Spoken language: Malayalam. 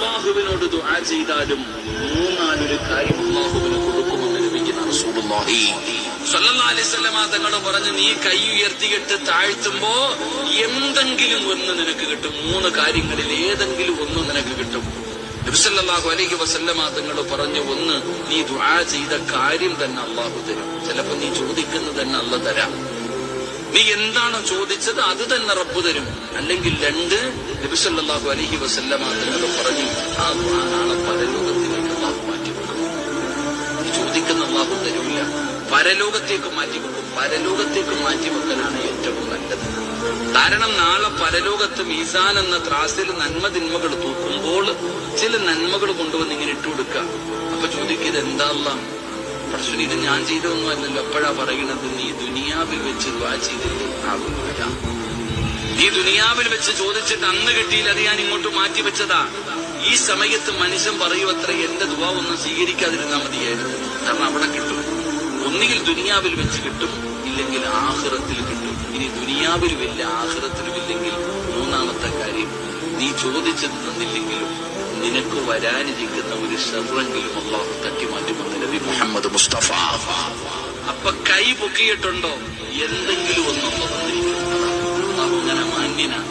അല്ലാഹുവിനോട് ദുആ ചെയ്താലും മൂന്നാലൊരു കാര്യം അല്ലാഹുവിന് കൊടുക്കുമെന്ന് നബിയുനാ റസൂലുള്ളാഹി സ്വല്ലല്ലാഹു അലൈഹി വസല്ലം തങ്ങൾ പറഞ്ഞു, നീ കൈ ഉയർത്തിയിട്ട് താഴ്ത്തുമ്പോ എന്തെങ്കിലും ഒന്ന് നിനക്ക് കിട്ടും. മൂന്ന് കാര്യങ്ങളിൽ ഏതെങ്കിലും ഒന്ന് നിനക്ക് കിട്ടും. നബി സല്ലല്ലാഹു അലൈഹി വസല്ലം തങ്ങൾ പറഞ്ഞു, ഒന്ന്, നീ ദുആ ചെയ്ത കാര്യം തന്നെ അല്ലാഹു തരും. ചിലപ്പോ നീ ചോദിക്കുന്നത് തന്നെ അല്ലാഹു തരാം. നീ എന്താണോ ചോദിച്ചത് അത് തന്നെ റബ്ബ് തരും. അല്ലെങ്കിൽ രണ്ട്, നബി സല്ലല്ലാഹു അലൈഹി വസല്ലം തങ്ങൾ പറഞ്ഞു, ആ ദുആ നാളെ പരലോകത്തിലേക്ക് അല്ലാഹു മാറ്റിവെക്കും. നീ ചോദിക്കുന്ന അല്ലാഹു തരൂല, പരലോകത്തേക്ക് മാറ്റിവെക്കും. പരലോകത്തേക്ക് മാറ്റിവെക്കലാണ് ഏറ്റവും നല്ലത്. കാരണം നാളെ പരലോകത്ത് മീസാൻ എന്ന ത്രാസിൽ നന്മ തിന്മകൾ തൂക്കുമ്പോൾ ചില നന്മകൾ കൊണ്ടുവന്ന് ഇങ്ങനെ ഇട്ടുകൊടുക്കുക. അപ്പൊ ചോദിക്കുന്നത് എന്താ അല്ലാഹ് പ്രശ്നം, ഇത് ഞാൻ ചെയ്തൊന്നും അല്ലല്ലോ. എപ്പോഴാ പറയണത്? നീ ദുനിയാവിൽ വെച്ച് ദുആ ചെയ്തിട്ട് ആകുന്നില്ല. നീ ദുനിയാവിൽ വെച്ച് ചോദിച്ചിട്ട് അന്ന് കിട്ടിയില്ല, അത് ഞാൻ ഇങ്ങോട്ട് മാറ്റി വെച്ചതാ. ഈ സമയത്ത് മനുഷ്യൻ പറയുമത്ര, എന്റെ ദുആ ഒന്നും സ്വീകരിക്കാതിരുന്നാൽ മതിയായിരുന്നു. കാരണം അവിടെ കിട്ടും. ഒന്നുകിൽ ദുനിയാവിൽ വെച്ച് കിട്ടും, ഇല്ലെങ്കിൽ ആഖിറത്തിൽ കിട്ടും. ഇനി ദുനിയാവിലുമില്ല ആഖിറത്തിലുമില്ലെങ്കിൽ മൂന്നാമത്തെ കാര്യം, നീ ചോദിച്ചത് തന്നില്ലെങ്കിലും നിനക്ക് വരാനിരിക്കുന്ന ഒരു ഷർറെങ്കിലും അല്ലാഹു തട്ടിമാറ്റുമെന്ന് നബി മുഹമ്മദ് മുസ്തഫ. അപ്പൊ കൈ പൊക്കിയിട്ടുണ്ടോ, എന്തെങ്കിലും ഒന്നും വന്നിരിക്കും. അല്ലാഹു അങ്ങനെ മാന്യനാണ്.